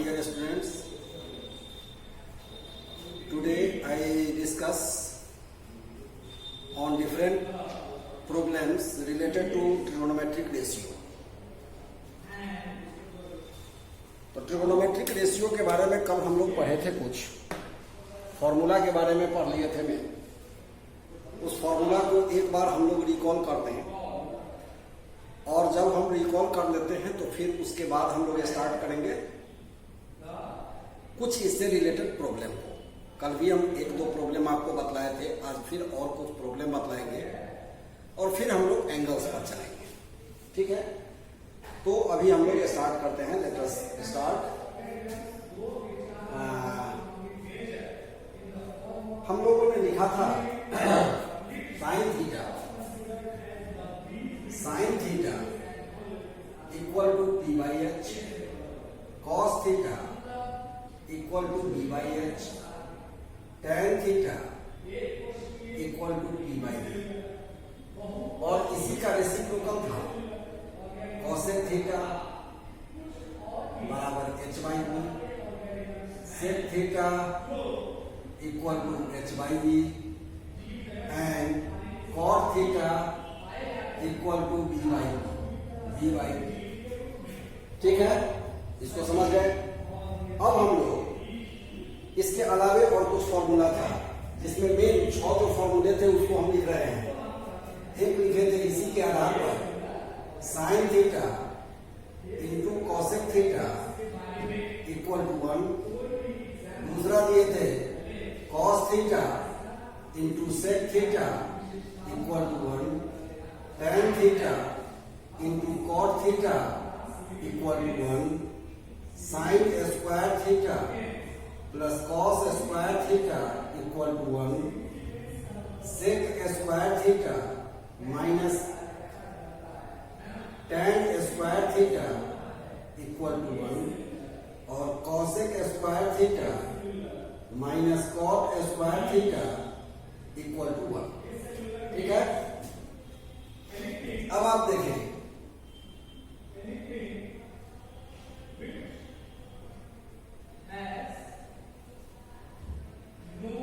dear students. Today I discuss on different problems related to trigonometric ratio. तो trigonometric ratio के बारे में कल हम लोग पढ़े थे, कुछ फॉर्मूला के बारे में पढ़ लिए थे। मैं उस फॉर्मूला को एक बार हम लोग रिकॉल करते हैं, और जब हम रिकॉल कर लेते हैं तो फिर उसके बाद हम लोग स्टार्ट करेंगे कुछ इससे रिलेटेड प्रॉब्लम को। कल भी हम एक दो प्रॉब्लम आपको बतलाए थे, आज फिर और कुछ प्रॉब्लम बतलाएंगे और फिर हम लोग एंगल्स पर चलेंगे। ठीक है, तो अभी हम लोग स्टार्ट करते हैं। Let us start. हम लोगों ने लिखा था sine theta equal to P by H, cos theta equal to B by H, tan theta equal to P by A, और इसी का रेसिप्रोकल था कॉसेक थीटा बराबर H by B, sec theta equal to H by B, and cot theta equal to B by B. ठीक है, इसको समझ गए। अब हम लोग इसके अलावे और कुछ फॉर्मूला था जिसमें मेन 6 जो फॉर्मूले थे उसको हम लिख रहे हैं। एक लिखे थे इसी के आधार पर sine theta into cosec theta equal to 1, दूसरा दिए थे cos theta into sec theta equal to 1, tan theta into cot theta equal to 1, sine square theta plus cos square theta equal to 1, sec square theta minus tan square theta equal to 1, और cosec square theta minus cot square theta equal to 1। ठीक है, अब आप देखें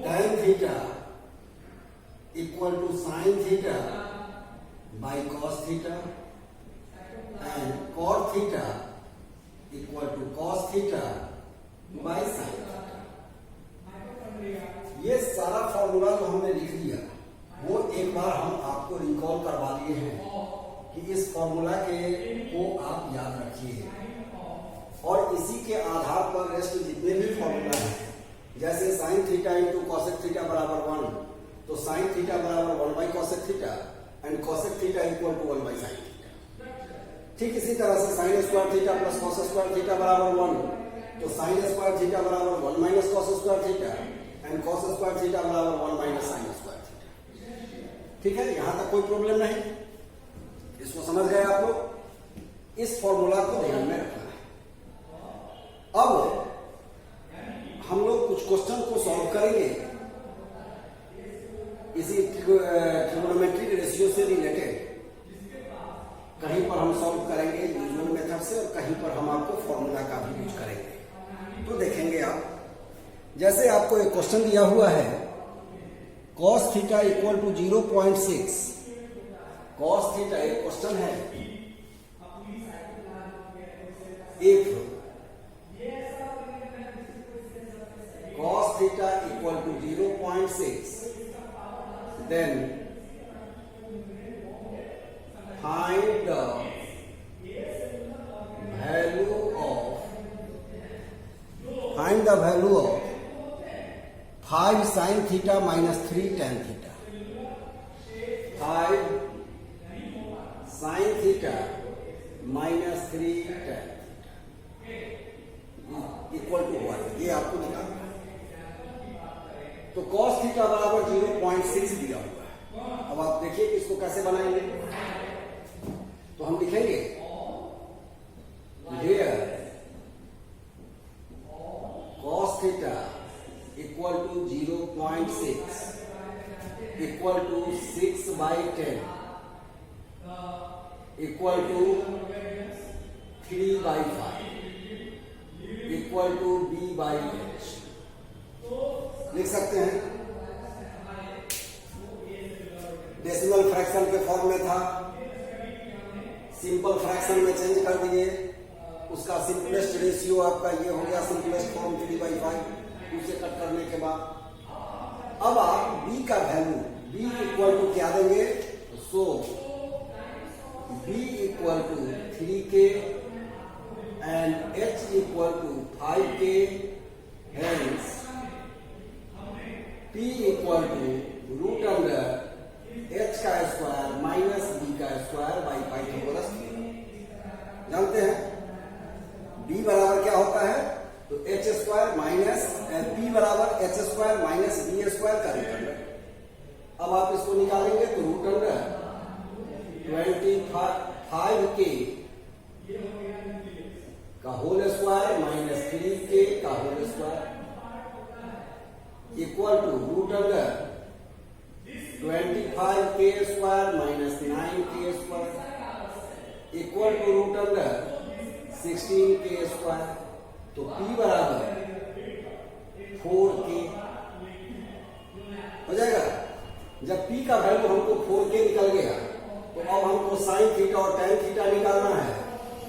tan theta equal to sine theta by cos theta, and cot theta equal to cos theta by sine theta. ये सारा formula जो हमने लिख लिया वो एक बार हम आपको रिकॉल करवा लिए हैं कि इस फॉर्मूला को आप याद रखिए, और इसी के आधार पर रेस्ट जितने भी फॉर्मूला हैं, जैसे sine theta into cosec theta बराबर 1, तो साइन थीटा बराबर 1 by cosec theta, and cosec theta equal to 1 by sine theta. ठीक इसी तरह से sine square theta plus cos square theta बराबर 1, तो साइन स्क्वायर थीटा बराबर 1 minus cos square theta, and cos square theta बराबर 1 minus sign square theta. ठीक है, यहां तक कोई प्रॉब्लम नहीं, इसको समझ गए आप लोग। इस फॉर्मूला को ध्यान में रखना है। अब हम लोग कुछ क्वेश्चन को सॉल्व करेंगे इसी ट्रिगोनोमेट्रिक रेशियो से रिलेटेड। कहीं पर हम सॉल्व करेंगे यूजुअल मेथड से, और कहीं पर हम आपको फॉर्मूला का भी यूज करेंगे। तो देखेंगे आप, जैसे आपको एक क्वेश्चन दिया हुआ है cos theta equal to 0.6। cos theta एक क्वेश्चन है। If cos theta equal to 0.6, then find the value of 5 sin theta minus 3 tan theta। 5 sin theta minus 3 tan equal to 1, ये आपको निकालना है। तो cos थीटा बराबर 0.6 दिया हुआ है। अब आप देखिए कि इसको कैसे बनाएंगे। तो हम लिखेंगे here cos theta equal to 0.6 equal to 6 by 10 equal to 3/5 equal to B by H लिख सकते हैं। डेसिमल फ्रैक्शन के फॉर्म में था, सिंपल फ्रैक्शन में चेंज कर दिए, उसका सिंपलेस्ट रेशियो आपका ये हो गया, सिंपलेस्ट फॉर्म 3/5 उसे कट करने के बाद अब आप b का वैल्यू b इक्वल टू क्या देंगे, so b equal to 3k and h equal to 5k, hence p equal to root under h का स्क्वायर माइनस b का स्क्वायर बाई पाइथागोरस थ्योरम। जानते हैं b बराबर क्या होता है, तो एच स्क्वायर माइनस पी बराबर H square minus B square का रूट अंडर। अब आप इसको निकालेंगे तो रूट अंडर 25k का होल स्क्वायर माइनस 3k का whole square equal to root under 25k square minus 9k square equal to root under 16k square. तो P बराबर 4k हो जाएगा। जब P का वैल्यू हमको 4k निकल गया तो अब हमको साइन थीटा और टेन थीटा निकालना है,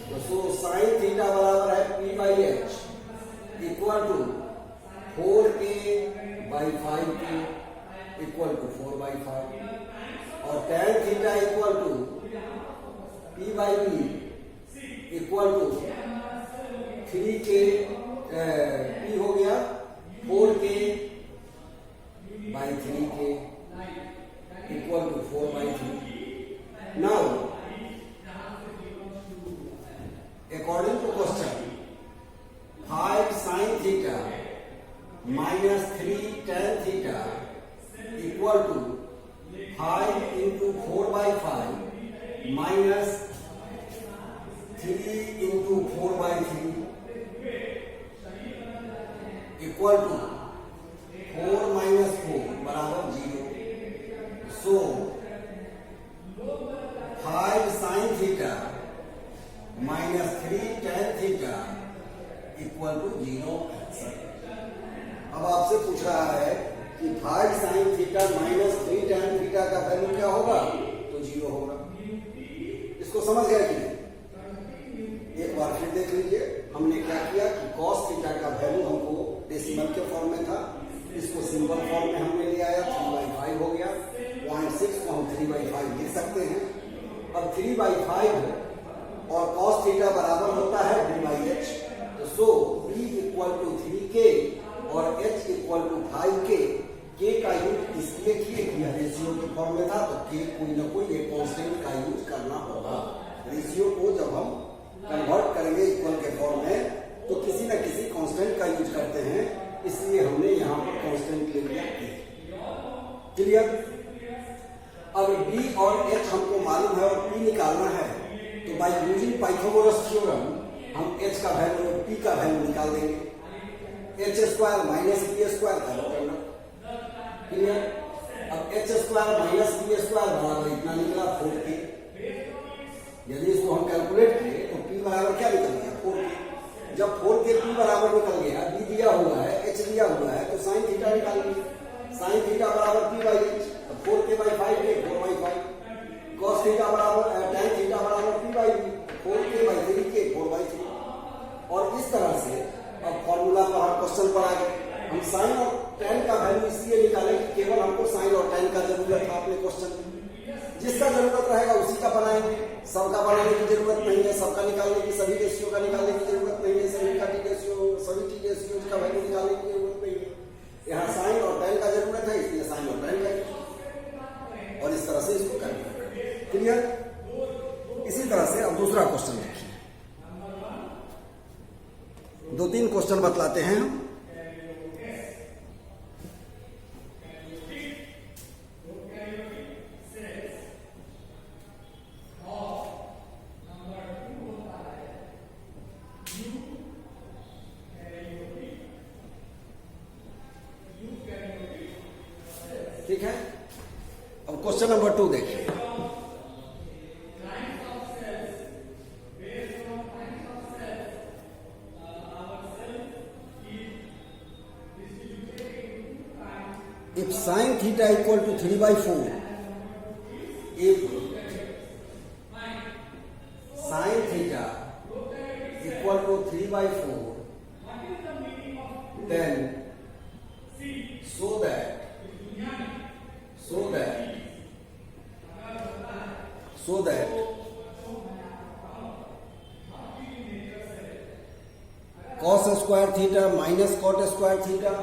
तो सो साइन थीटा बराबर है P by H equal to 4k by 5k equal to 4/5 और tan theta equal to P by B equal to 3k p हो गया 4k by 3k equal to 4/3। Now according to question 5 sine theta minus 3 tan theta equal to 5 into 4/5 minus 3 into 4/3 equal to 4 minus 4 बराबर 0। So 5 sine theta minus 3 tan theta equal to 0 answer. अब आपसे पूछ रहा है कि 5 sine theta minus 3 tan theta का value क्या होगा, तो 0 होगा। इसको समझ गया कि नहीं? एक बार फिर देख लीजिए, हमने क्या किया कि cos थीटा का वैल्यू हमको डेसिमल के फॉर्म में था, इसको सिंपल फॉर्म में हमने ले आया, 3/5 हो गया। 0.6 को हम 3/5 लिख सकते हैं। अब 3/5 और cos थीटा बराबर होता है b बाई एच, तो सो b इक्वल टू 3k और h equal to 5k। k का यूज इसलिए किए कि रेशियो के फॉर्म में था, तो k कोई ना कोई एक कांस्टेंट का यूज करना होगा। रेशियो को जब हम कन्वर्ट करेंगे इक्वल के फॉर्म में तो किसी न किसी कांस्टेंट का यूज करते हैं, इसलिए हमने यहां पर कांस्टेंट ले लिया। क्लियर? अब b और h हमको मालूम है और p निकालना है, तो बाय यूजिंग पाइथागोरस थ्योरम हम h का वैल्यू और p का वैल्यू निकाल देंगे। h square minus b square का रूट अंडर। क्लियर? अब h square minus b square बराबर इतना निकला 4k। यदि इसको हम कैलकुलेट किए तो p बराबर क्या निकल गया, 4k। जब 4k p बराबर निकल गया, b दिया हुआ है, h दिया हुआ है, तो साइन थीटा निकाल लिया। साइन थीटा बराबर p बाई एच, तो 4k by 5k 4/5। cos theta बराबर tan थीटा बराबर p by b, 4k by 3k 4/3। और इस तरह से अब फॉर्मूला पर हम क्वेश्चन पर आ गए। हम साइन और tan का वैल्यू इसलिए निकालें कि केवल हमको साइन और tan का जरूरत था अपने क्वेश्चन में। जिसका जरूरत रहेगा उसी का बनाएंगे, सबका बनाने की जरूरत नहीं है, सबका निकालने की, सभी रेशियो का निकालने की जरूरत नहीं है, सभी का टी रेशियो, सभी टी रेशियो का वैल्यू निकालने की जरूरत नहीं है। यहाँ साइन और tan का जरूरत है, इसलिए साइन और tan का, और इस तरह से इसको करना। क्लियर? इसी तरह से अब दूसरा क्वेश्चन देखिए, 2-3 क्वेश्चन बतलाते हैं हम। ठीक है? अब क्वेश्चन नंबर 2 देखिए। Sine theta equal to 3/4, if sine theta equal to 3/4, then so that cos square theta minus cot square theta,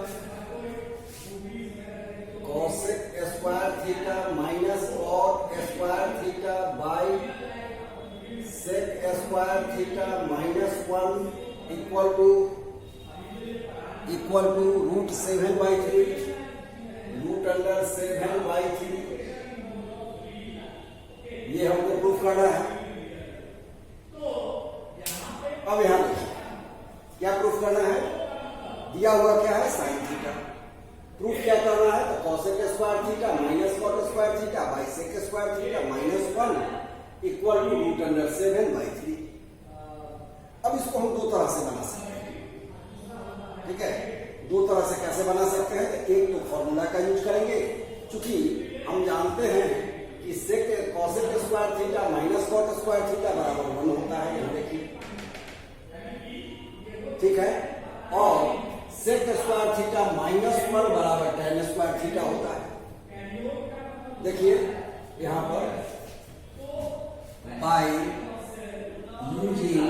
cosec square theta minus cot square theta by sec square theta -1 equal to √7/3, √7/3। ये हमको proof करना है। अब यहां देखिए क्या proof करना है, दिया हुआ क्या है साइन थीटा, प्रूफ क्या करना है तो cosec square theta minus cot square theta by sec square theta -1 equal to √7/3। अब इसको हम दो तरह से बना सकते हैं, ठीक है। दो तरह से कैसे बना सकते हैं, तो एक तो फॉर्मूला का यूज करेंगे, क्योंकि हम जानते हैं कि cosec square theta minus cot square theta बराबर 1 होता है, यहाँ देखिए, ठीक है। और sec स्क्वायर थीटा -1 बराबर tan स्क्वायर थीटा होता है। देखिए यहां पर बाय यूजिंग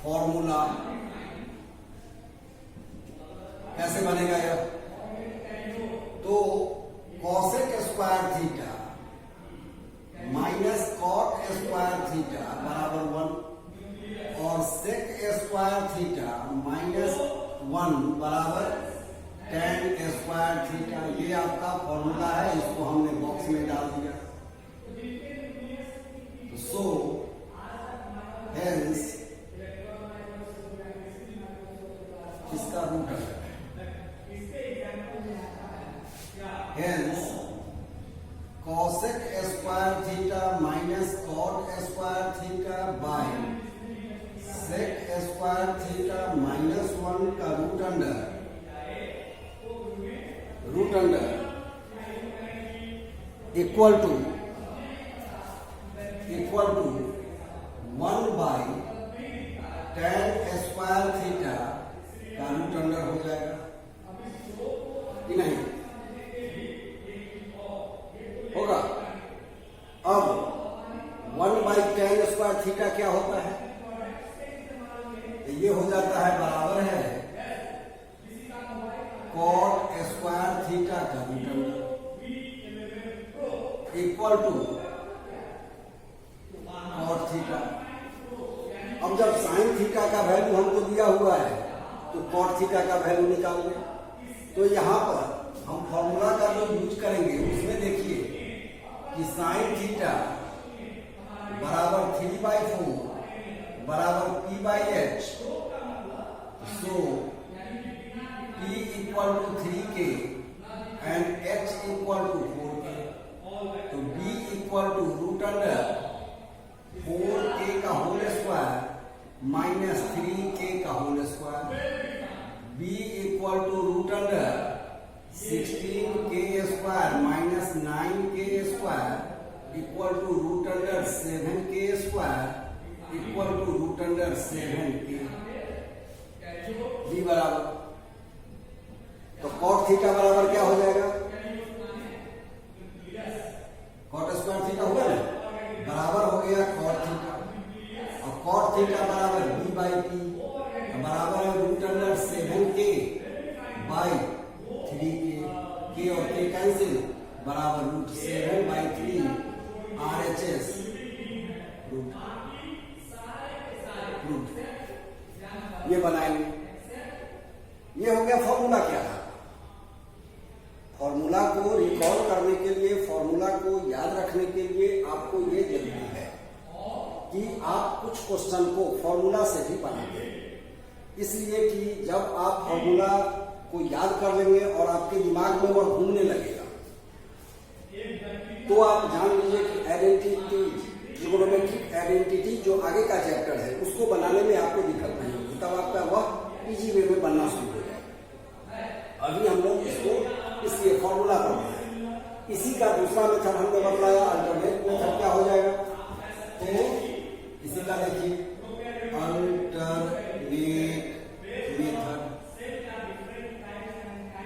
फॉर्मूला कैसे बनेगा यह, तो cosec square theta minus cot square theta बराबर 1 और sec स्क्वायर थीटा -1 बराबर tan स्क्वायर थीटा। ये आपका फॉर्मूला है, इसको हमने बॉक्स में डाल दिया। सो हेंस इसका रूट है, hence cosec square theta minus cot square theta by sec square theta -1 का root under equal to 1 by tan square theta का रूट अंडर हो जाएगा कि नहीं होगा। अब 1 बाई tan स्क्वायर थीटा क्या होता है, ये हो जाता है बराबर है cot स्क्वायर थीटा का root under equal to cot theta. अब जब साइन थीटा का वैल्यू हमको दिया हुआ है तो cot थीटा का वैल्यू निकाल लें। तो यहां पर हम फॉर्मूला का जो यूज करेंगे उसमें देखिए कि साइन थीटा बराबर 3/4 बराबर p/h, so p equal to 3k and h equal to 4k, तो b इक्वल टू √4k का होल स्क्वायर माइनस 3k का whole square, b equal to √16k square minus 9k square equal to √7k square equal to √7k b बराबर, तो cot theta बराबर क्या हो जाएगा, cot square theta होगा ना, बराबर हो गया cot थीटा, और cot थीटा बराबर b/p बराबर है √7k बाई 3k, k और k कैंसिल बराबर √7/3 RHS रूट ये बनाएंगे। ये हो गया फॉर्मूला। क्या था, फॉर्मूला को रिकॉल करने के लिए, फॉर्मूला को याद रखने के लिए आपको ये जरूरी है कि आप कुछ क्वेश्चन को फॉर्मूला से भी बनाएंगे, इसलिए कि जब आप फॉर्मूला को याद कर लेंगे और आपके दिमाग में वो घूमने लगेगा तो आप जान लीजिए कि आइडेंटिटी, ट्रिगोनोमेट्रिक आइडेंटिटी जो आगे का चैप्टर है उसको बनाने में आपको दिक्कत नहीं होगी, तब आपका वह इजी वे में बनना शुरू हो जाएगा। अभी हम लोग इसको इसलिए फॉर्मूला को इसी का दूसरा मेथड हमने बतलाया, अल्टरनेट मेथड क्या हो जाएगा। तो इसी का देखिए अल्टरनेट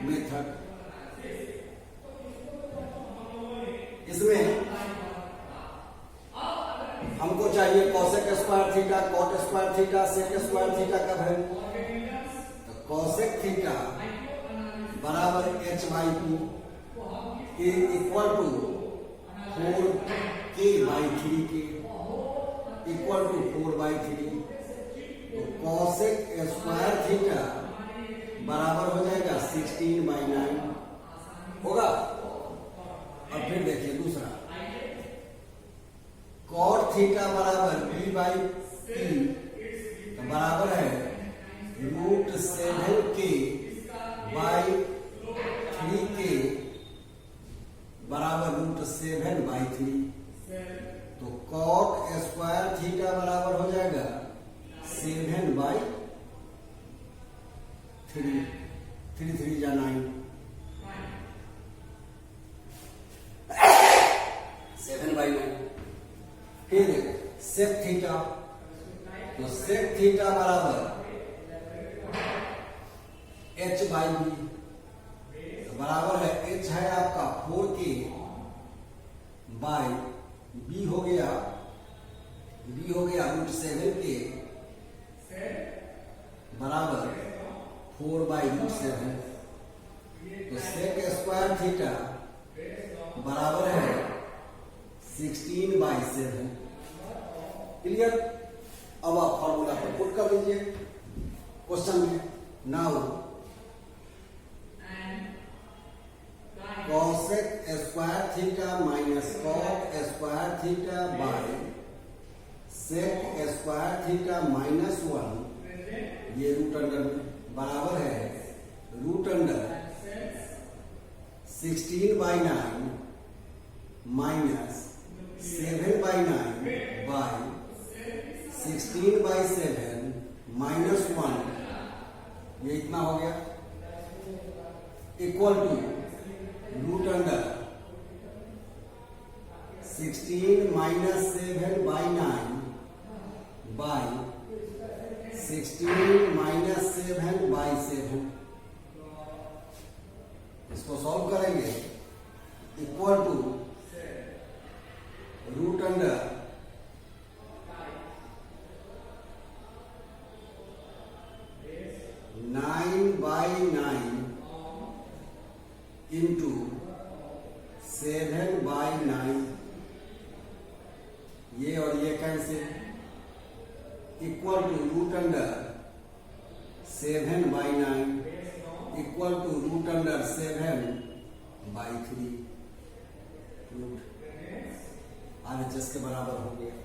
मेथड इसमें हमको चाहिए cosec square theta, cot square theta, sec square theta का वैल्यू। तो कोसेक थीटा बराबर h/2 इक्वल टू 4k/3 के इक्वल टू 4/3। तो कोसेक स्क्वायर थीटा बराबर हो जाएगा 16/9 होगा। अब फिर देखिए दूसरा कॉट थीटा बराबर b/p तो बराबर है √7k/3 बराबर √7/3। तो कॉट स्क्वायर थीटा बराबर हो जाएगा 7/3, 3 3 जा 9, 7/9। फिर सेक थीटा, तो सेक थीटा बराबर h/b बराबर है h है आपका 4k बाई b हो गया √7k बराबर 4/7। तो सेक स्क्वायर थीटा बराबर है 16/7। क्लियर। अब आप फॉर्मूला पर पुट कर लीजिए क्वेश्चन में। Now cosec square theta minus cot square theta by sec square theta -1 ये रूट अंडर बराबर है √16/9 माइनस 7/9 बाय 16/7 -1 ये इतना हो गया इक्वल टू √16 -7/9 बाय 16 - 7/7। इसको सॉल्व करेंगे इक्वल टू √9/9 इंटू 7/9 ये और ये cancel equal to √7/9 equal to √7/3 RHS के बराबर हो गया।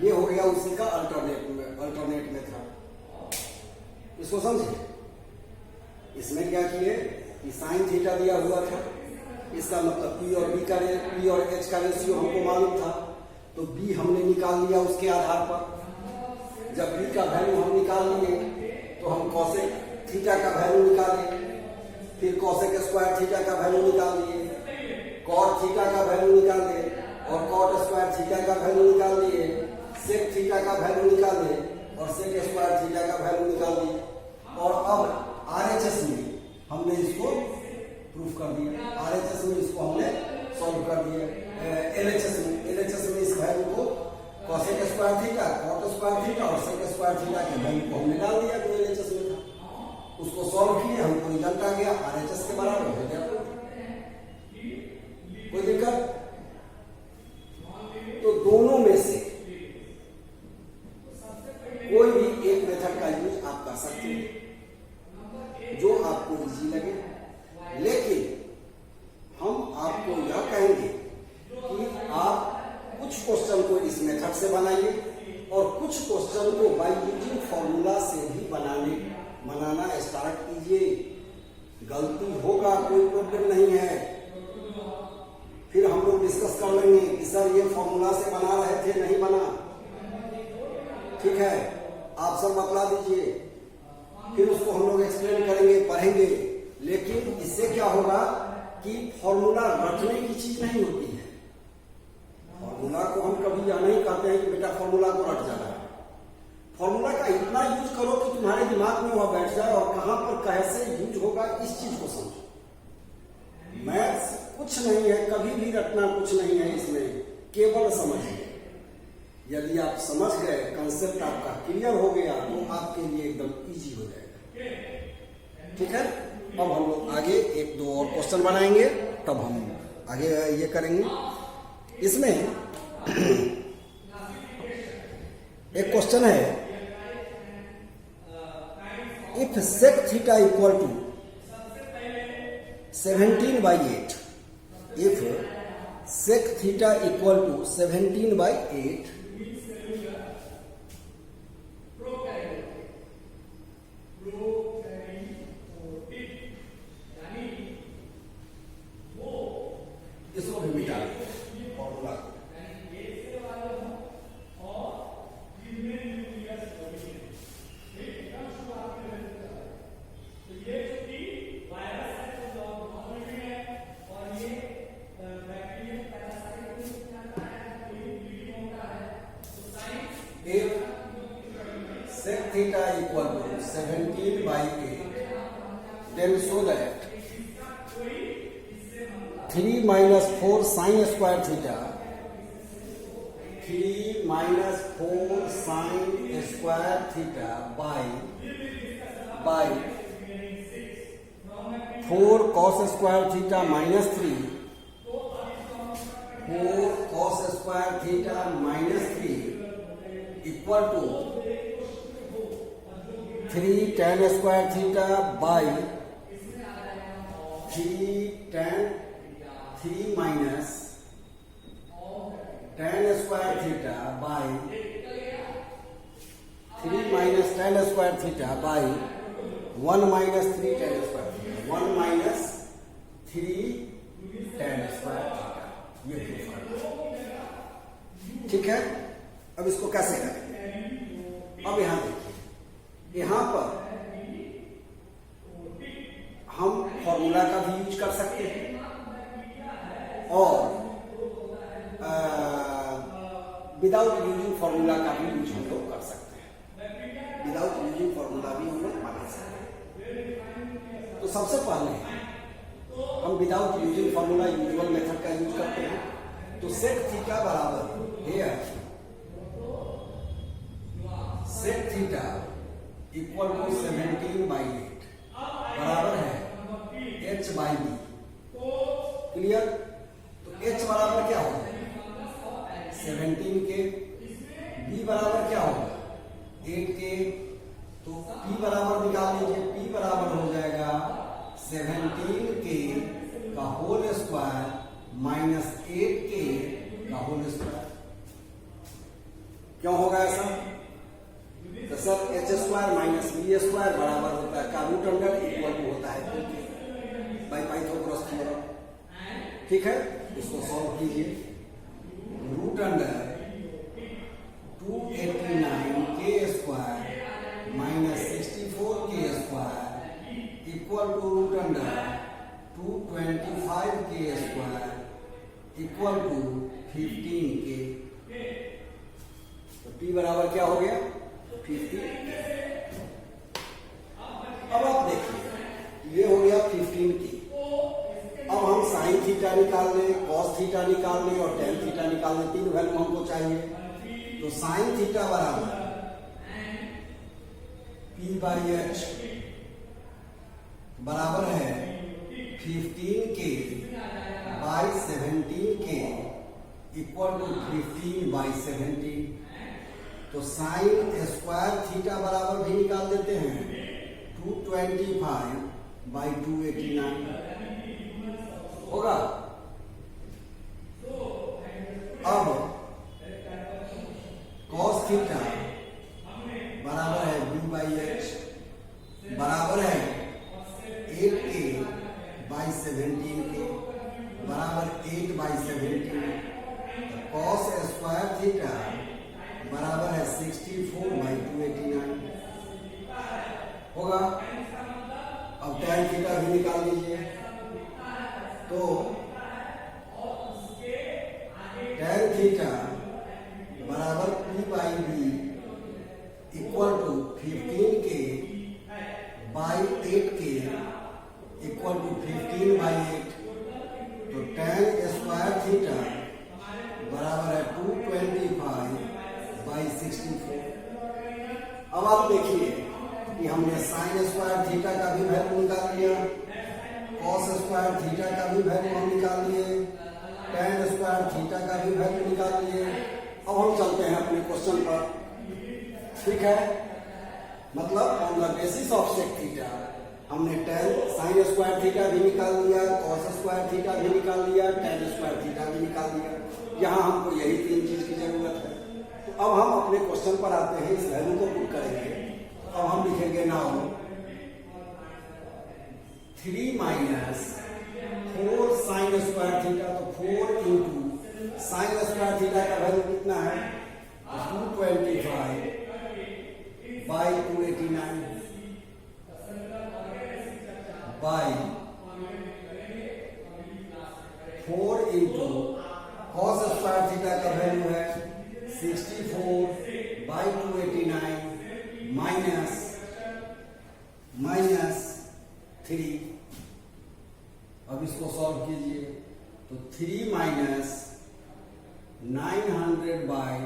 ये हो गया उसी का अल्टरनेट मेथड। इसको समझे। इसमें क्या किए कि साइन थीटा दिया हुआ था, इसका मतलब P और H का रेशियो हमको मालूम था, तो B हमने निकाल लिया उसके आधार पर। जब B का वैल्यू हम निकाल लिए तो हम कोसेक थीटा का वैल्यू निकाले, फिर कोसेक स्क्वायर थीटा का वैल्यू निकाल लिए, कॉट थीटा का वैल्यू निकाले और कॉट स्क्वायर थीटा का वैल्यू निकाल लिए, सेक थीटा का वैल्यू निकाले और सेक स्क्वायर थीटा का वैल्यू निकाल लिए। और अब RHS में हमने इसको प्रूफ कर दिया, RHS में इसको हमने सॉल्व कर दिया। LHS में इस वैल्यू को cosec square theta, cot square theta और सेक स्क्वायर थीटा के वैल्यू को हमने डाल दिया जो LHS में था। उसको सॉल्व किए, हमको रिजल्ट आ गया RHS के बराबर हो गया। कोई दिक्कत? तो दोनों में से कोई भी एक मेथड का यूज आप कर सकते हैं जो आपको इजी लगे, लेकिन हम आपको यह कहेंगे कि आप कुछ क्वेश्चन को इस मेथड से बनाइए और कुछ क्वेश्चन को बाय यूजिंग फॉर्मूला से भी बनाना स्टार्ट कीजिए। गलती होगा, कोई प्रॉब्लम नहीं है। फिर हम लोग डिस्कस कर लेंगे कि सर ये फॉर्मूला से बना रहे थे, नहीं बना, ठीक है, आप सब बतला दीजिए। फिर उसको हम लोग एक्सप्लेन करेंगे, पढ़ेंगे, लेकिन इससे क्या होगा कि फॉर्मूला रटने की चीज नहीं होती है। फॉर्मूला को हम कभी यह नहीं कहते हैं कि बेटा फॉर्मूला को रट जाना। फॉर्मूला का इतना यूज करो कि तुम्हारे दिमाग में वह बैठ जाए और कहां पर कैसे यूज होगा इस चीज को समझो। मैथ्स कुछ नहीं है, कभी भी रटना कुछ नहीं है इसमें, केवल समझिए। यदि आप समझ गए, कंसेप्ट आपका क्लियर हो गया तो आपके लिए एकदम इजी हो जाएगा। ठीक है, अब हम लोग आगे एक दो और क्वेश्चन बनाएंगे, तब हम आगे ये करेंगे। इसमें एक क्वेश्चन है, if sec theta equal to 17/8, इफ sec theta equal to 17/8, इसको भी मिटा देंगे formula. Sec theta equal to 17/8, then show that 3 minus 4 sin square theta, 3 minus 4 sin square theta by 4 cos square theta minus 3, 4 cos square theta minus 3 equal to 3 tan square theta by 3 minus tan square theta by 3 minus tan square theta by 1 minus 3 tan square theta, 1 minus 3 tan square theta, ये proof करना। ठीक है, अब इसको कैसे करेंगे? अब यहां देखिए, यहां पर हम फॉर्मूला का भी यूज कर सकते हैं और विदाउट यूजिंग फॉर्मूला का भी यूज हम लोग कर सकते हैं। विदाउट यूजिंग फॉर्मूला भी हम लोग बना सकते हैं। तो सबसे पहले हम without using formula usual method का यूज करते हैं। तो सेक थीटा बराबर here sec theta equal to 17/8 बराबर है h/b। क्लियर? तो h बराबर क्या होगा? 17 के। b बराबर क्या होगा? 8 के। तो p बराबर निकाल लीजिए, p बराबर हो जाएगा 17 के का होल स्क्वायर माइनस 8 के का होल स्क्वायर। क्यों होगा ऐसा? तो sir H square minus B square बराबर होता है का रूट अंडर इक्वल टू होता है बाई पाइथागोरस थ्योरम। ठीक है, इसको सॉल्व कीजिए। रूट अंडर 289 के स्क्वायर माइनस 64 के square equal to root under 225 के स्क्वायर इक्वल टू 15 के। तो p बराबर क्या हो गया? 15। अब आप देखिए, ये हो गया 15 की। अब हम साइन थीटा निकाल लें, कॉस थीटा निकाल लें और टेन थीटा निकाल लें। तीन वैल्यू हमको चाहिए। तो साइन थीटा बराबर p/h बराबर है 15 के बाई 17 के इक्वल टू 15/17। तो साइन स्क्वायर थीटा बराबर भी निकाल देते हैं 225/289 होगा। अब कॉस थीटा बराबर है b/h बराबर है 8k/17 के बराबर 8/17। कॉस स्क्वायर थीटा बराबर है 64/289 होगा। अब tan थीटा भी निकाल लीजिए। तो tan थीटा बराबर P by B equal to 15K by 8K equal to 15 by 8। तो tan स्क्वायर थीटा बराबर है 225 बाई 64। अब आप देखिए कि हमने साइन स्क्वायर थीटा का भी वैल्यू निकाल लिया, कॉस स्क्वायर थीटा का भी वैल्यू हम निकाल लिए, tan स्क्वायर थीटा का भी वैल्यू निकाल लिए। अब हम चलते हैं अपने क्वेश्चन पर, ठीक है। मतलब on the basis of sec theta हमने tan साइन स्क्वायर थीटा भी निकाल लिया, कॉस स्क्वायर थीटा भी निकाल लिया, tan स्क्वायर थीटा भी निकाल लिया। यहाँ हमको यही तीन चीज की जरूरत है। तो अब हम अपने क्वेश्चन पर आते हैं, इस वैल्यू को पुट करेंगे। अब हम लिखेंगे now 3 minus 4 sign square theta. तो 4 इंटू साइन स्क्वायर थीटा का वैल्यू कितना है 225 by 289 by 4 into cos square theta का वैल्यू है 64 बाई 289 माइनस 3। अब इसको सॉल्व कीजिए। तो 3 minus 900 by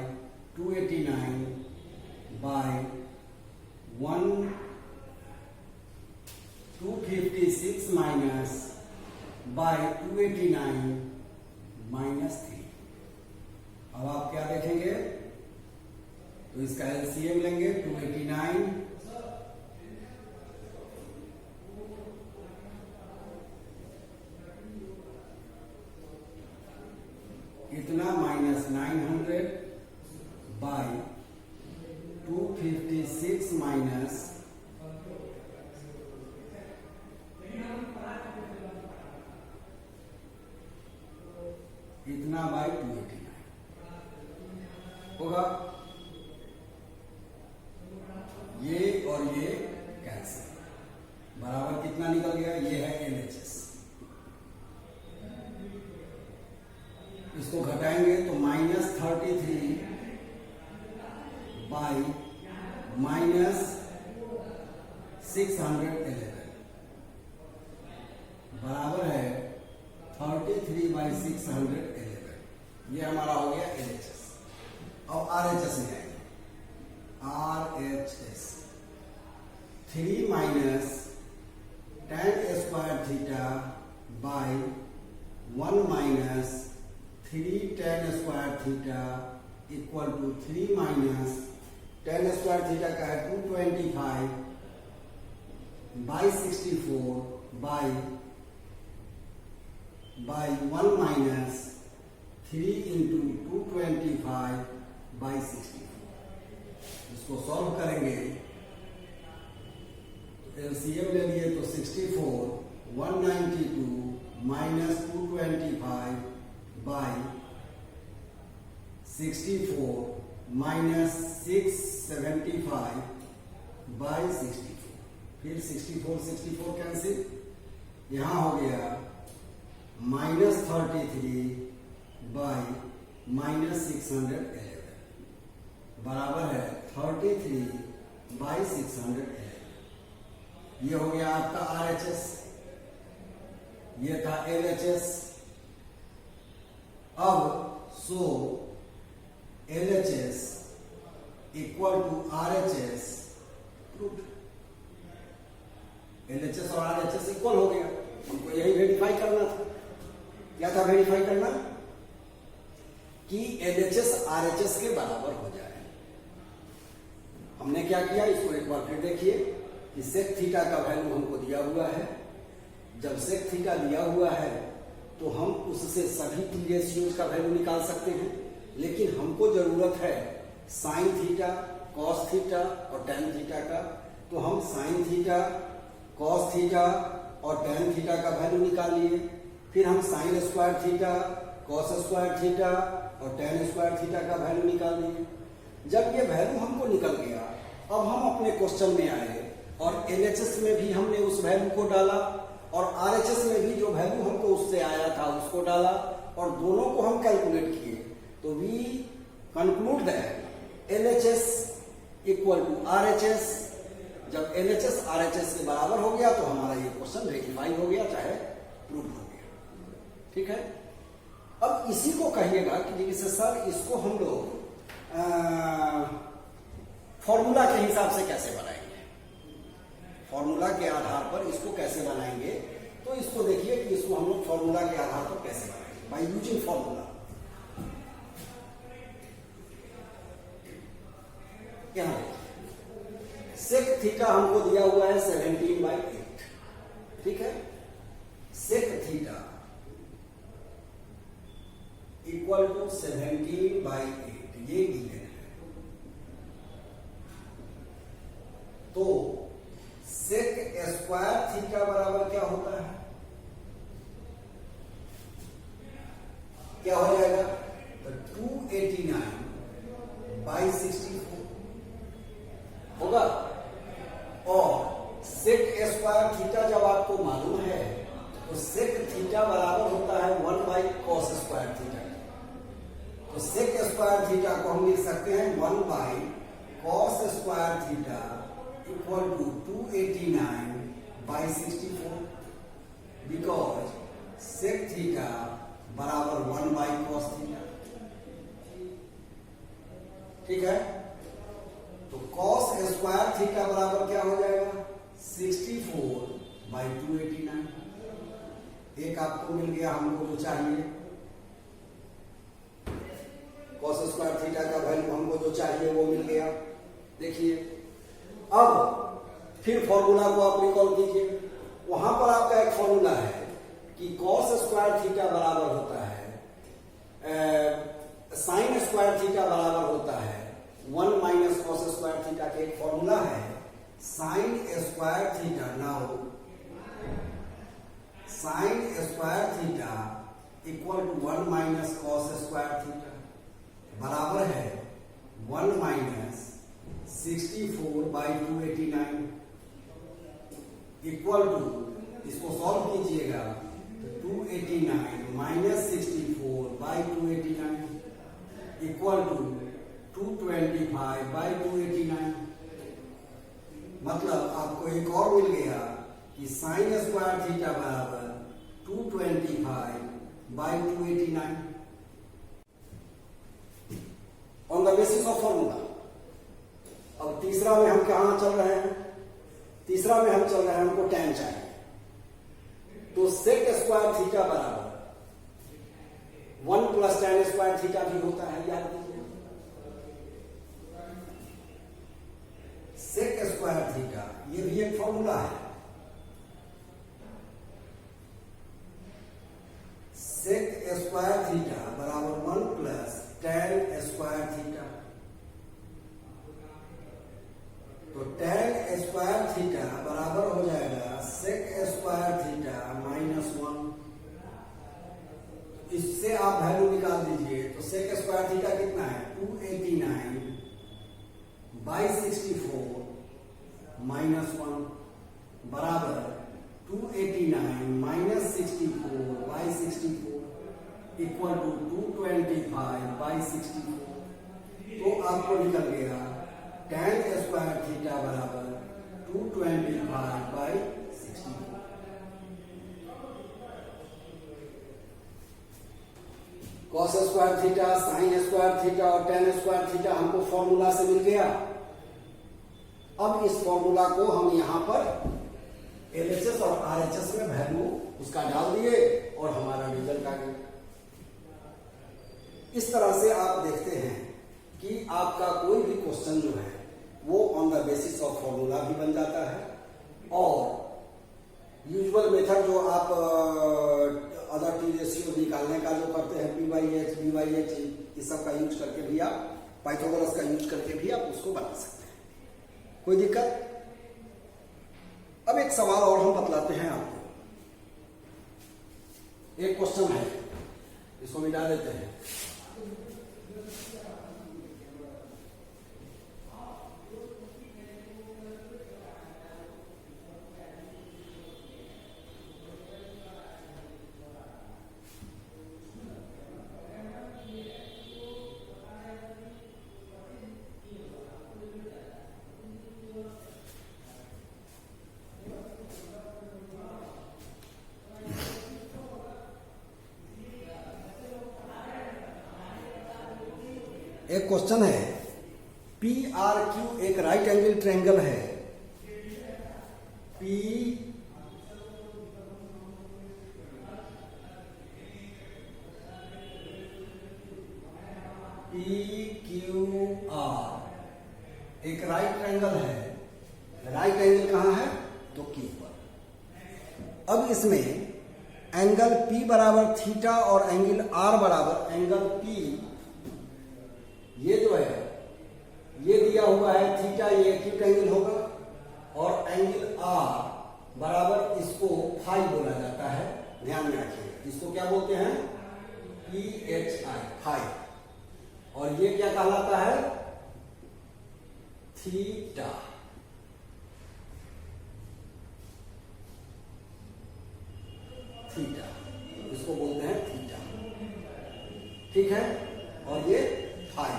289 by 256 minus by 289 minus 3। अब आप क्या देखेंगे, तो इसका एलसीएम लेंगे 289 इतना माइनस 900 बाई 256 माइनस इतना बाई 289 होगा। ये और ये कैंसिल, बराबर कितना निकल गया, ये है LHS। इसको घटाएंगे तो माइनस 33 बाई माइनस 611 बराबर है 33 बाई 611। ये हमारा हो गया LHS। अब RHS में आएंगे, RHS 3 minus tan square theta by 1 minus 3 tan square theta equal to 3 minus tan square theta का है 225 by 64 by 1 minus 3 into 225 by 64। इसको सॉल्व करेंगे तो एलसीएम ले लिए तो 64 192 माइनस 225 बाई 64 माइनस 675 बाई 64। फिर 64 कैंसिल, यहां हो गया माइनस 33 बाई माइनस 611 बराबर है 33 बाई 611। ये हो गया आपका RHS, ये था LHS। अब so LHS equal to RHS proof. LHS और RHS इक्वल हो गया, हमको यही वेरीफाई करना था। क्या था वेरीफाई करना, कि LHS RHS के बराबर हो जाए। हमने क्या किया, इसको एक बार फिर देखिए कि सेक थीटा का वैल्यू हमको दिया हुआ है। जब सेक थीटा दिया हुआ है तो हम उससे सभी टी रेशियोज का वैल्यू निकाल सकते हैं, लेकिन हमको जरूरत है साइन थीटा, कॉस थीटा और टैन थीटा का। तो हम साइन थीटा, कॉस थीटा और टैन थीटा का वैल्यू निकाल लिए। फिर हम sign square theta, cos square theta और टैन स्क्वायर थीटा का वैल्यू निकाल लिए। जब ये वैल्यू हमको निकल गया, अब हम अपने क्वेश्चन में आए और LHS में भी हमने उस वैल्यू को डाला और RHS में भी जो वैल्यू हमको उससे आया था उसको डाला और दोनों को हम कैलकुलेट किए। तो we conclude that LHS equal to RHS। जब LHS RHS के बराबर हो गया तो हमारा ये क्वेश्चन वेरीफाई हो गया, चाहे प्रूव हो गया। ठीक है, अब इसी को कहिएगा कि जैसे सर इसको हम लोग फॉर्मूला के हिसाब से कैसे बनाएंगे, फॉर्मूला के आधार पर इसको कैसे बनाएंगे। तो इसको देखिए कि इसको हम लोग फॉर्मूला के आधार पर कैसे बनाएंगे, बाय यूजिंग फॉर्मूला। यहां सेक थीटा हमको दिया हुआ है 17/8। ठीक है, सेक थीटा इक्वल टू 17/8 ये गिवन है। तो सेक स्क्वायर थीटा बराबर क्या होता है, क्या हो जाएगा, तो 289/64 होगा। और सेक स्क्वायर थीटा जब आपको मालूम है तो सेक थीटा बराबर होता है 1/cos स्क्वायर थीटा। तो सेक स्क्वायर थीटा को हम लिख सकते हैं 1/cos square theta equal to 289/64 because sec theta बराबर 1/cos थीटा। ठीक है, तो cos स्क्वायर थीटा बराबर क्या हो जाएगा, 64/289। एक आपको मिल गया हमको जो चाहिए, cos स्क्वायर थीटा का वैल्यू हमको जो चाहिए वो मिल गया। देखिए अब फिर फॉर्मूला को आप रिकॉल कीजिए। वहां पर आपका एक फॉर्मूला है कि cos स्क्वायर थीटा बराबर होता है साइन स्क्वायर थीटा बराबर होता है 1 - cos स्क्वायर थीटा के एक फॉर्मूला है sine square theta. Now sine square theta equal to 1 - cos square theta बराबर है 1 - 64/289 इक्वल टू, इसको सॉल्व कीजिएगा तो 289 - 64/289 इक्वल टू 225/289। मतलब आपको एक और मिल गया कि साइन स्क्वायर थीटा बराबर 225/289 on the basis of formula. अब तीसरा में हम कहां चल रहे हैं, तीसरा में हम चल रहे हैं, हमको tan चाहिए। तो सेक स्क्वायर थीटा बराबर 1 + tan स्क्वायर थीटा भी होता है, याद कीजिए। सेक स्क्वायर थीटा ये भी एक फॉर्मूला है, सेक स्क्वायर थीटा बराबर 1 + tan स्क्वायर थीटा। तो tan स्क्वायर थीटा बराबर हो जाएगा सेक स्क्वायर थीटा -1। इससे आप वैल्यू निकाल दीजिए तो सेक स्क्वायर थीटा कितना है 289/64 -1 बराबर 289 - 64/64 इक्वल टू 225/64। तो आपको निकल गया tan स्क्वायर थीटा बराबर 225/64। cos square theta, sign square theta और tan स्क्वायर थीटा हमको फॉर्मूला से मिल गया। अब इस फॉर्मूला को हम यहां पर LHS और RHS में वैल्यू उसका डाल दिए और हमारा रिजल्ट आ गया। इस तरह से आप देखते हैं कि आपका कोई भी क्वेश्चन जो है वो on the basis of formula भी बन जाता है और यूजुअल मेथड जो आप अदर टी रेशियो निकालने का जो करते हैं PYH, BYH इस सब का यूज करके भी आप, पाइथागोरस का यूज करके भी आप उसको बना सकते हैं, कोई दिक्कत। अब एक सवाल और हम बतलाते हैं आपको। एक क्वेश्चन है, इसको मिटा देते हैं। एक क्वेश्चन है, पी आर क्यू एक राइट एंगल ट्रायंगल है, पी क्यू आर एक राइट ट्रायंगल है। राइट एंगल कहां है? तो क्यू पर। अब इसमें एंगल P बराबर थीटा और एंगल R बराबर एंगल P, ये जो है ये दिया हुआ है थीटा, ये एक्यूट एंगल होगा, और एंगल R बराबर इसको फाई बोला जाता है, ध्यान में रखिए। इसको क्या बोलते हैं? PHI, phi. और ये क्या कहलाता है? थीटा। थीटा, इसको बोलते हैं थीटा, ठीक है। और ये फाई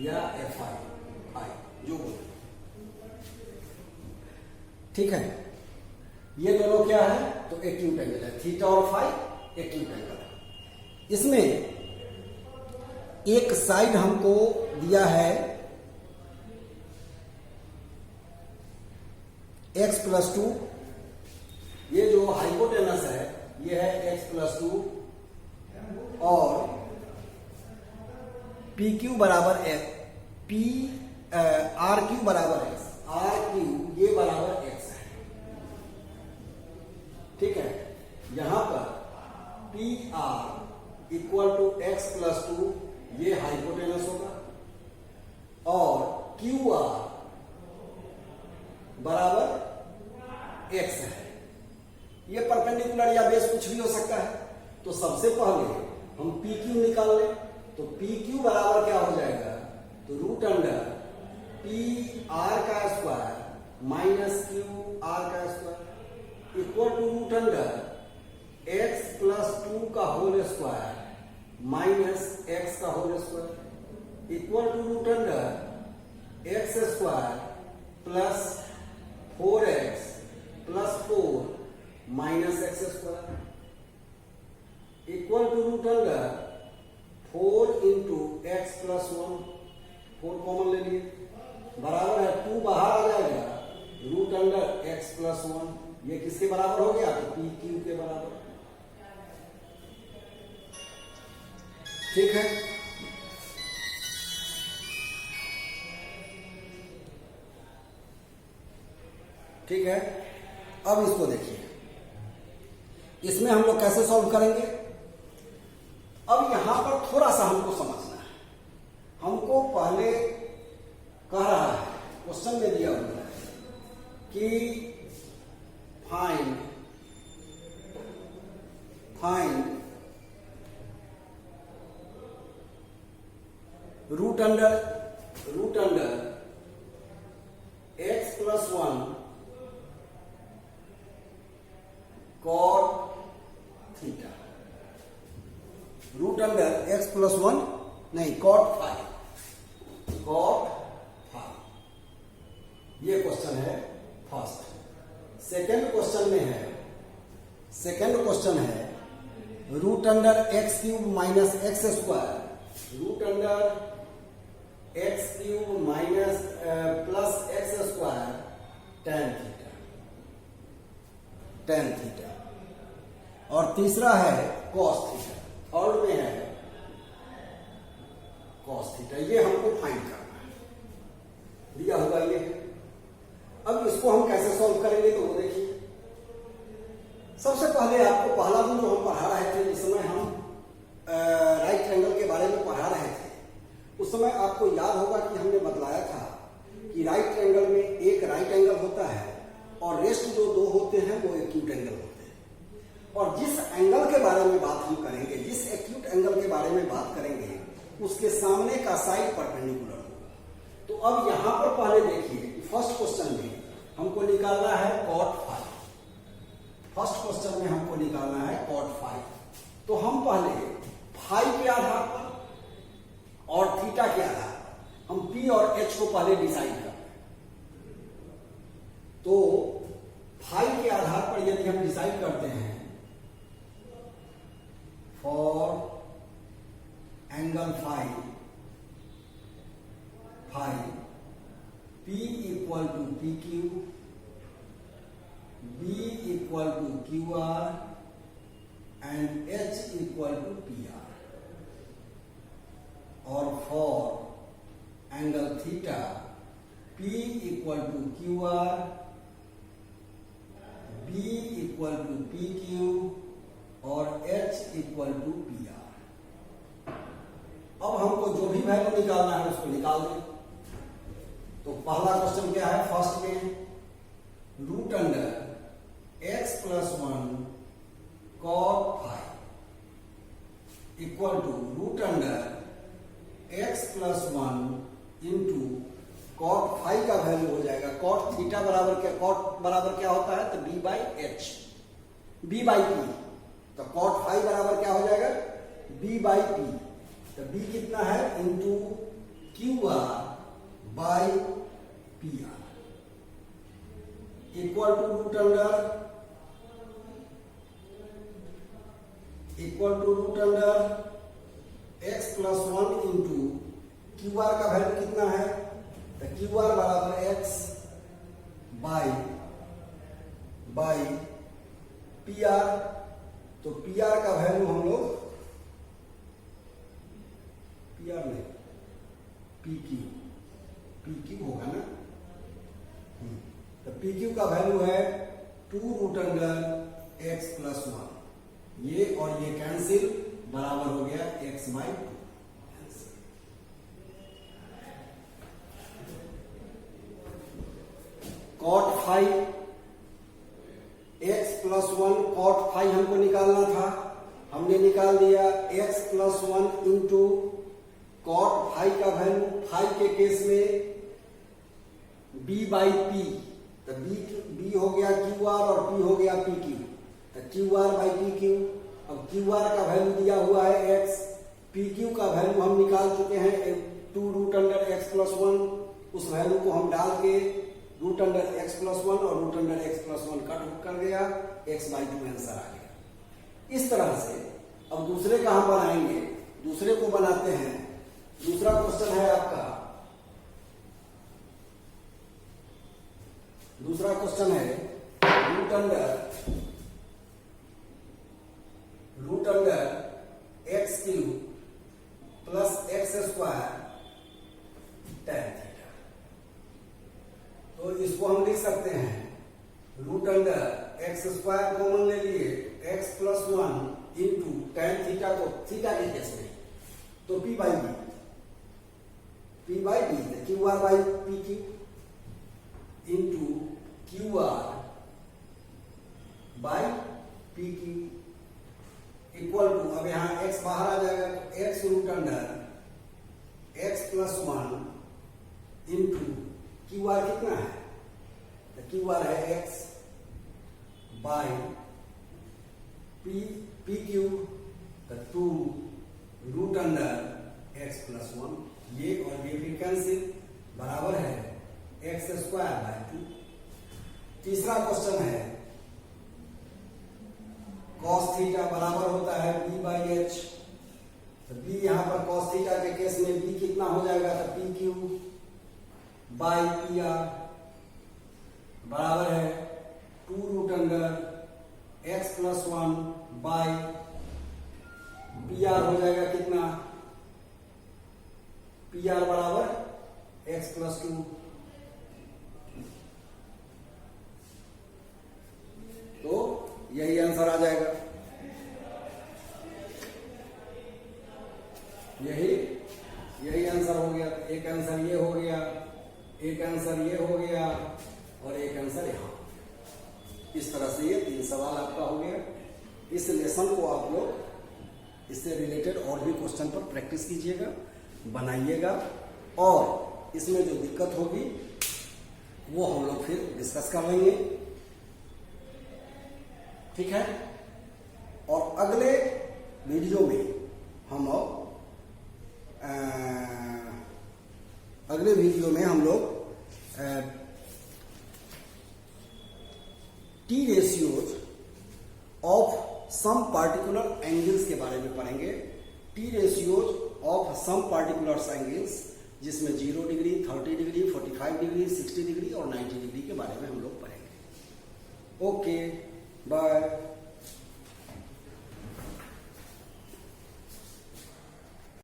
या FI, फाई जो बोलते हैं, ठीक है। ये दोनों क्या है? तो एक्यूट एंगल है, थीटा और फाई एक्यूट एंगल है। इसमें एक साइड हमको दिया है x+2, ये जो हाइपोटेनस है ये है x+2, और PQ बराबर P RQ बराबर x, RQ ये बराबर x है, ठीक है। यहां पर PR इक्वल टू x+2, ये हाइपोटेनस होगा, और QR बराबर x है। ये परपेंडिकुलर या बेस कुछ भी हो सकता है। तो सबसे पहले हम PQ निकाल लें, तो PQ बराबर क्या हो जाएगा? तो रूट अंडर PR का स्क्वायर माइनस QR का square equal to root under x+2 का होल स्क्वायर माइनस x का whole square equal to root under x square plus 4x plus 4 minus x square equal to root under 4 into x plus 1, 4 common ले लिए, बराबर है 2 बाहर आ जाएगा, root under x plus 1, ये किसके बराबर हो गया? तो PQ के बराबर, ठीक है। ठीक है, अब इसको देखिए, इसमें हम लोग कैसे सॉल्व करेंगे? अब यहां पर थोड़ा सा हमको समझना है। हमको पहले कह रहा है, क्वेश्चन में दिया हुआ है कि find root under x+1 cot theta, root under x+1 नहीं कॉट फाई, ये क्वेश्चन है फर्स्ट। सेकेंड क्वेश्चन है root under x³ minus x square, root under x³ minus plus x square tan theta, और तीसरा है cos थीटा, थर्ड में है cos theta. ये हमको फाइंड करना है, दिया हुआ ये। अब इसको हम कैसे सॉल्व करेंगे? तो वो देखिए, सबसे पहले आपको पहला दिन जो हम पढ़ा रहे थे, जिस समय हम राइट ट्रायंगल के बारे में पढ़ा रहे थे, उस समय आपको याद होगा कि हमने बतलाया था कि राइट ट्रायंगल में एक राइट एंगल होता है और रेस्ट जो दो होते हैं वो एक्यूट एंगल होते हैं। और जिस एंगल के बारे में बात हम करेंगे, जिस एक्यूट एंगल के बारे में बात करेंगे, उसके सामने का साइड परपेंडिकुलर होगा। तो अब यहां पर पहले देखिए, फर्स्ट क्वेश्चन में हमको निकालना है cot फाई। फर्स्ट क्वेश्चन में हमको निकालना है cot फाई। तो हम पहले फाई के आधार पर और थीटा के आधार पर हम P और H को पहले डिसाइड करते हैं। तो फाई के आधार पर यदि हम डिसाइड करते हैं, for angle phi phi, P equal to P Q, B equal to Q R and H equal to P R. और for angle theta P equal to Q R, B equal to P Q और H equal to P R. अब हमको जो भी value निकालना है उसको निकाल दें। तो पहला क्वेश्चन क्या है, फर्स्ट में root under x plus 1 cot phi equal to root under x plus 1 into cot phi का वैल्यू हो जाएगा। कॉट थीटा बराबर क्या, कॉट बराबर क्या होता है, तो b by H, b by P. तो कॉट फाई बराबर क्या हो जाएगा, b बाई पी। तो b कितना है, into Q R by P R equal to root under x plus 1 into Q R का वैल्यू कितना है, तो क्यू आर बराबर x बाई पी आर। तो पी आर का वैल्यू हम लोग, पी आर नहीं पी क्यू होगा ना। तो पी क्यू का वैल्यू है 2 रूट अंडर एक्स प्लस 1। ये और ये कैंसिल, बराबर हो गया x by 2। Cot phi x plus 1 cot phi हमको निकालना था, हमने निकाल दिया। x plus 1 into cot phi का वैल्यू, फाई के केस में b बाई पी। तो b हो गया क्यू आर और p हो गया पी क्यू। तो Q R by P Q. अब क्यू आर का वैल्यू दिया हुआ है x, पी क्यू का वैल्यू हम निकाल चुके हैं 2 रूट अंडर एक्स प्लस 1। उस वैल्यू को हम डाल के रूट अंडर एक्स प्लस 1 और root under X plus 1 cut कर गया, x बाई 2 आंसर आ गया। इस तरह से अब दूसरे का हम बनाएंगे, दूसरे को बनाते हैं। दूसरा क्वेश्चन है आपका, दूसरा क्वेश्चन है root under X cube plus X square tan theta. तो इसको हम लिख सकते हैं root under X square common ले लिए, X plus 1 into tan theta को थीटा के केस में तो P by B, Q R by P Q into Q R by P Q equal to, अब यहां x बाहर आ जाएगा तो x root under x plus 1 into Q are कितना है, तो क्यू आर है x बाई पी क्यू, तो 2 रूट अंडर x प्लस 1। ये और ये भी कैंसिल, बराबर है एक्स स्क्वायर बाई 2। तीसरा क्वेश्चन है cos थीटा बराबर होता है b बाई एच। तो b यहां पर cos थीटा के केस में b कितना हो जाएगा, तो P Q by P R बराबर है 2 root under X plus 1 by P R हो जाएगा कितना, पी आर बराबर एक्स प्लस 2। तो यही आंसर आ जाएगा, यही आंसर हो गया। एक आंसर ये हो गया, एक आंसर ये हो गया और एक आंसर यहां। इस तरह से ये 3 सवाल आपका हो गया। इस लेसन को आप लोग इससे रिलेटेड और भी क्वेश्चन पर प्रैक्टिस कीजिएगा, बनाइएगा, और इसमें जो दिक्कत होगी वो हम लोग फिर डिस्कस कर लेंगे, ठीक है। और अगले वीडियो में हम लोग T ratios of some particular angles के बारे में पढ़ेंगे। T ratios of some particular angles, जिसमें 0 डिग्री, 30 डिग्री, 45 डिग्री, 60 डिग्री और 90 डिग्री के बारे में हम लोग पढ़ेंगे। Okay, bye.